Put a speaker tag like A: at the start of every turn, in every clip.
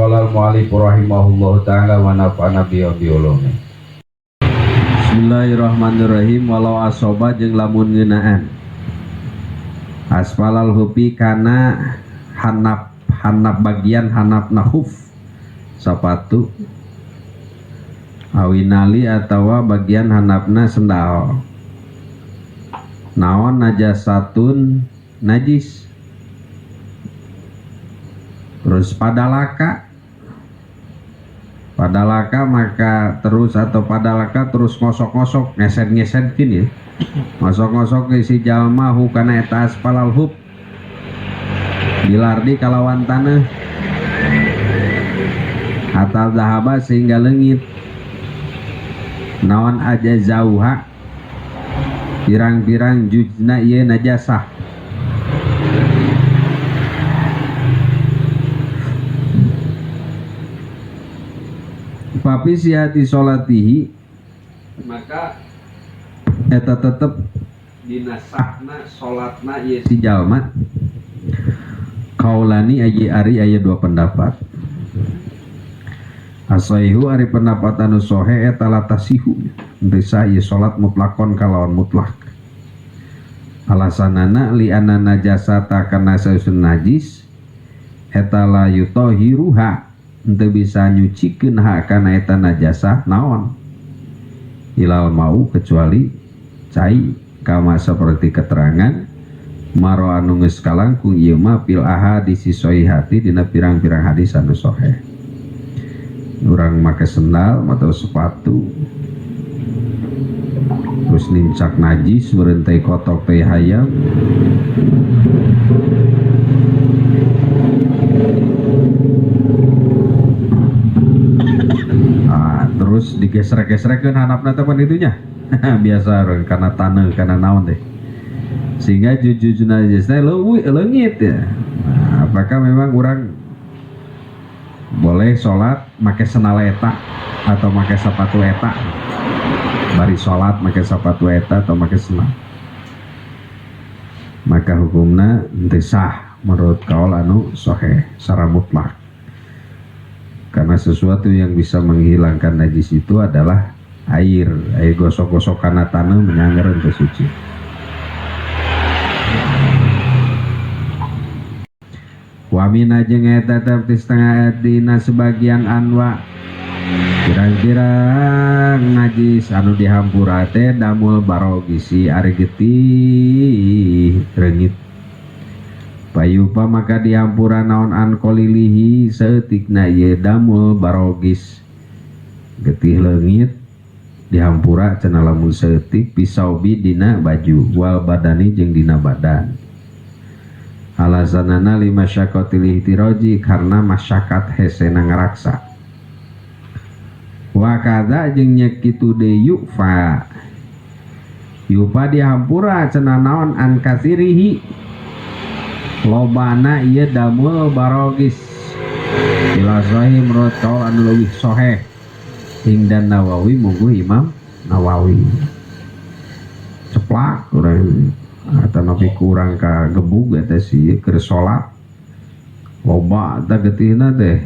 A: qala al-mu'allif rahimahullahu ta'ala wa nafa'ana bi ulumi. Bismillahirrahmanirrahim. Walau asoba jeung lamun ngeunaan asfalal hupi kana hanap bagian hanap nahuf sepatu awinali atawa bagian hanapna sendal naon najasatun najis. Terus padalaka maka terus atau padalaka terus ngosok-ngosok ngeset gini ngosok-ngosok isi jalma hukana eta asfalal hub dilardi kalawan tanah hatta zahaba sehingga leungit naon aja zauha pirang-pirang jujna ieu najasah. Papi sihati sholatihi maka eta tetep dinasahna sholatna ieu si jalma kaulani aya dua pendapat. Asaihu ari pendapat anu sohe eta latasihu bisa ieu salat mutlakon kalawan mutlak. Alasanana li anna najasata kana sausun najis eta la yutahiruha henteu bisa nyucikeun ha kana eta najasah naon ilal mau kecuali cai kama seperti keterangan maro anu geus kalangkung ieu mah fil ahadits sahihati dina pirang-pirang hadis anu sahih. Urang make sendal atau sepatu terus nincak najis berentai kotok teh hayam terus digesrek-gesrekkeun handapna teh pan itunya biasa karena tanah karena naon teh sehingga jujur najis teh leungit ya. Apakah memang urang boleh sholat make sendal eta atau make sepatu eta bari sholat make sepatu eta atau make sendal, maka hukumna teu sah menurut kaul anu sahih secara mutlak karena sesuatu yang bisa menghilangkan najis itu adalah air gosok-gosok karena tanah menyanggar untuk suci. Wamina jeung eta tapi setengah dina sebagian anwa kira-kira najis anu dihampura teh damul barogisi ari getih reungit payupa maka dihampura naon an kolilihi seutikna ieu damul barogis getih leungit dihampura cenah lamun seutik pisaubi dina baju wal badani jeung dina badan. Alasanana lima syaqatil ihtiroji karena masyakat hesena ngaraksa. Wa kadza jeung nya kitu deui yufa dihampura cenah naon an kasirihi lobana ieu damul barogis ila sahih menurut kaul anu leuwih sahih hingdan Nawawi mungguh Imam Nawawi ceplak urang atau nabi kurang ka gebug eta sih keur salat loba eta getihna teh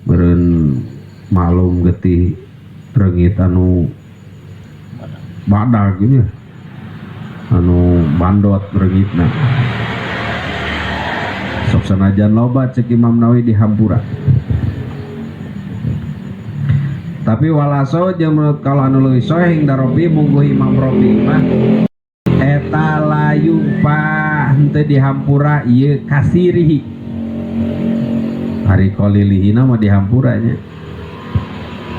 A: meureun malum getih reungit anu badag gitu anu bandot reungitna sok sanajan loba cek Imam Nawawi dihampura tapi walaso jeung menurut kalau anu leuwih sahih hing darobi mungguh Imam Rabi mah eta layumpa henteu dihampura ieu kasirihi hari kolilihina mah dihampuranya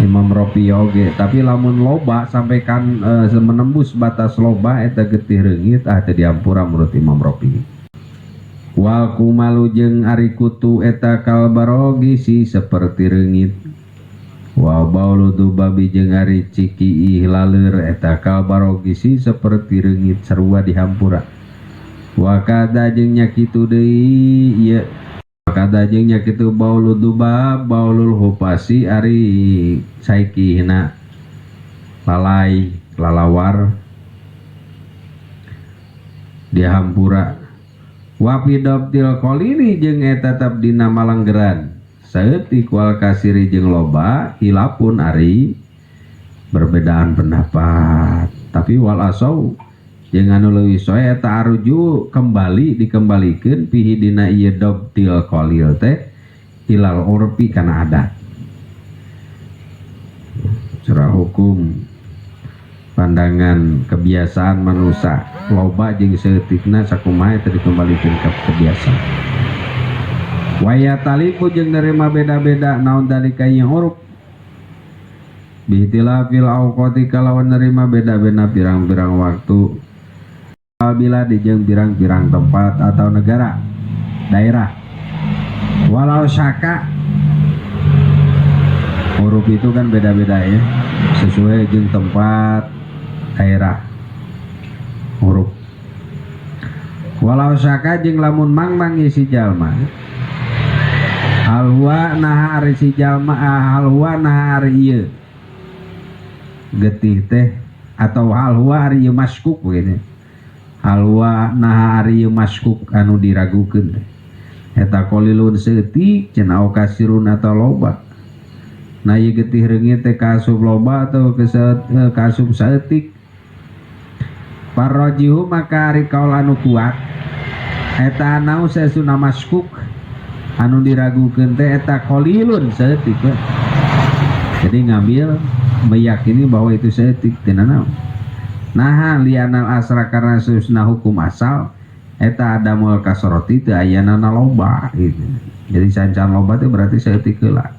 A: Imam Rabi oge tapi lamun loba sampaikan menembus batas loba eta getih reungit teu dihampura menurut Imam Rabi. Wal kumalu jeung ari kutu eta kalbarogi si seperti reungit wa bauludu babi jeung ari ciki ihlaleur eta kalbarogi si seperti reungit sarua dihampura. Wa kada jeung nya kitu deui ieu kada jeung nya kitu bauludu bab baulul hupasi ari saikihna lalai lalawar dihampura. Wa fi dabtil qalili jeung eta tetep dina malanggeran saeutik wal kasiri jeung loba hilapun ari berbedaan pendapat. Tapi wal asau jeung anu leuwih soe eta aruju kembali dikembalikeun pihi dina ieu dobtil qalil teh ilal urfi kana adat. Secara hukum pandangan kebiasaan manusia loba jeung saeutikna sakumaha teh dikembalikeun ka kebiasaan. Waya taliku jeung nerima beda-beda naon dalika yang uruf bihtilafil auqati kalawan nerima beda-beda pirang-pirang waktu bila di jeung pirang-pirang tempat atau negara daerah. Walau syaka huruf itu kan beda-beda ya sesuai jeung tempat daerah huruf. Walau syaka jeung lamun mangmang si jalma halwa naha ari si jalma halwa naha ari ieu getih teh atau halwa ari ieu maskuk begini. Halwa naha ari ieu maskuk anu diragukeun teh eta qalilun seeutik cenah kasirun atau loba. Nah ieu getih reungit teh kasub loba atau kasub saeutik. Parrajihu maka ari kaul anu kuat eta naon sesuna maskuk anu diragukeun teh eta qalilun saeutik. Jadi ngambil meyakini bahwa itu saeutik teu naon. Nah lianal asra karena susna hukum asal eta adamul kasroti teu ayana loba gitu. Jadi sancan loba teh berarti saeutik heula.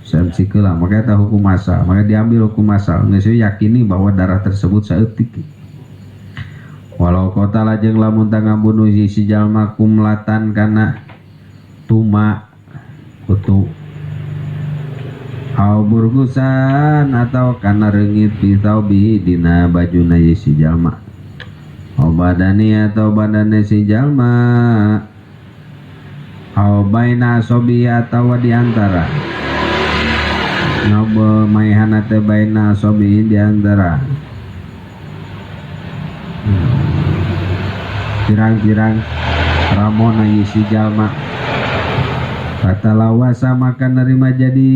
A: Saeutik heula maka eta hukum asal. Maka diambil hukum asal geus yakini bahwa darah tersebut saeutik. Walau kota lajeng lamun tangga bunuh si jalma kumlatan kana tuma kutu au burgusan atau kana reungit pitau bi dina bajuna si jalma au badani atau badane si jalma au baina sobi atau diantara ngobrol maihana teh baina sobi diantara pirang-pirang ramona si jalma kata lawasa maka nerima jadi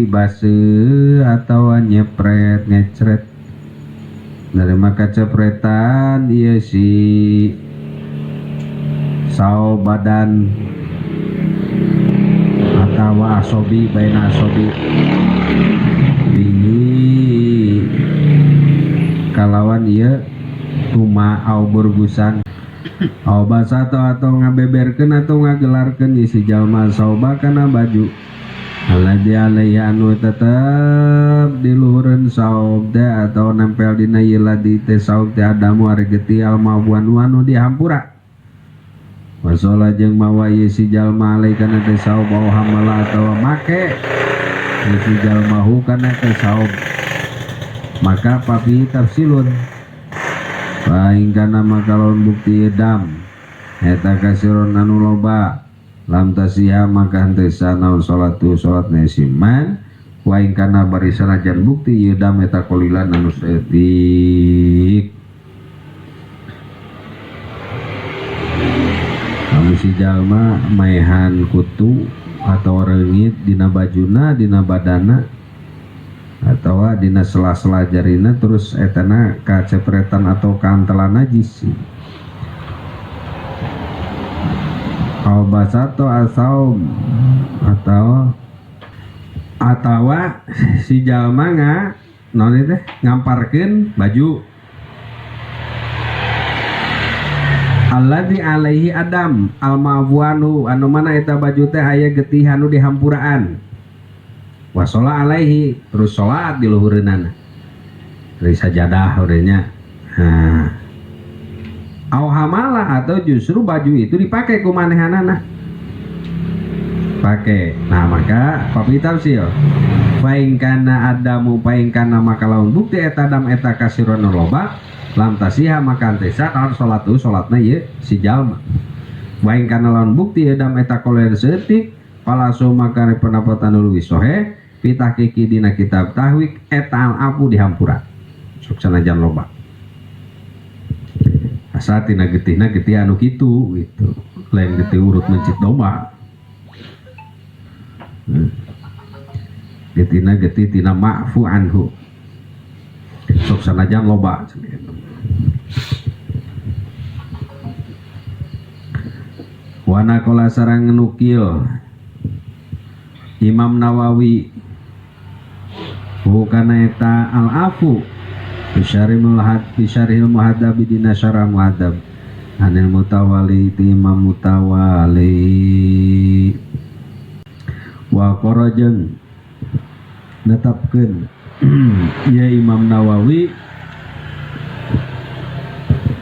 A: base atau nyepret ngecret nerima kecepretan iya si sao badan atau asobi baina asobi bihi kalawan iya tuma au burgusan au basato atau ngabeberkeun atau ngagelarkeun si jalma sauba kana baju alladzi alaihi anu tetep di luhureun saub teh atau nempel dina ieu ladi teh saub teh adamu ari getih almabuan anu dihampura wasola jeung mawa ieu si jalma alai kana teh saub au hamala atau make si jalma hu kana teh saub maka papi tafsilun paing kana makalon bukti edam eta kasirun anu loba lam tasiha maka henteu sanaon salatu salatna siman waing kana bari sanajan bukti edam eta qalilan anu saeutik. Anu si jalma maehan kutu atau reungit dina bajuna dina badana atau dina sela-sela jarina terus etana kacepretan atau kantelan najis au basato asau atau si jalma non teh ngamparkeun baju alladzi alaihi adam almabuanu anu mana eta baju teh aya getih anu dihampuraan wasola alaihi terus sholat di luhureunana dari sajadah urenya au hamala atau justru baju itu dipakai ku manehanana pakai. Nah maka papi tafsir paing kana adamu paing kana maka lawan bukti eta adam eta kasirun loba lam tasiha maka antesa kalau salatu salatna ieu si jalma paing kana lawan bukti adam eta koler setik palasu maka pendapatan leuwih sohe pitah kiki dina kitab tahwik etal apu dihampura suksana jan loba asa tina getihna getih anu kitu gitu lain getih urut mencit domba getina geti tina ma'fu anhu sok sanajan loba wana kola sarang nukil Imam Nawawi hukana eta al-afu bisyaril muhadzab dina syarah muhadzab anil mutawali ti Imam Mutawali wa qarajeng netapkeun ya Imam Nawawi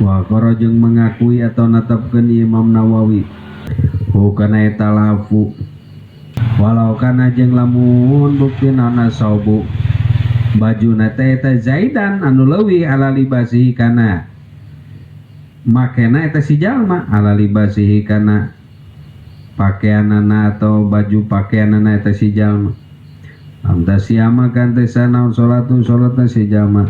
A: wa qarajeng mengakui atau netapkeun Imam Nawawi hukana eta lafu walau kana jeung lamun buktina saubu baju nate eta zaidan anu leuwih ala libasihi kana makena eta si jalma ala libasihi kana pakaianana atau baju pakaianana eta si jalma amda siama kan teh sanaon salatna si jalma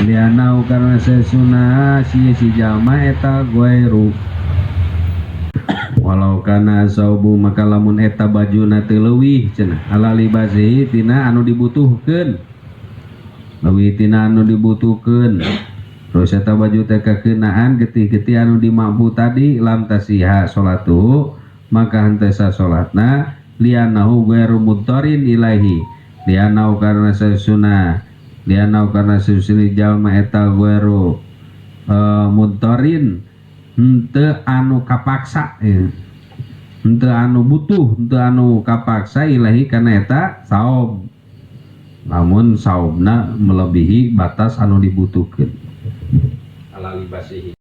A: lianau karena sesuna si jalma eta guairu walau kana saubu maka lamun eta bajuna teu leuwih cenah ala libasihi tina anu dibutuhkeun leuwih tina anu dibutuhkeun terus eta baju teh kakeunaan getih-getih anu dimampu tadi lam tasiha salatu maka henteu salatna lianahu ghairu mudtarin ilahi lianau karena sesuna lianau karena sesuna jalma eta ghairu mudtarin henteu anu kapaksa henteu anu butuh henteu anu kapaksa ilahi kana eta saum lamun saumna melebihi batas anu dibutuhkeun ala libasihi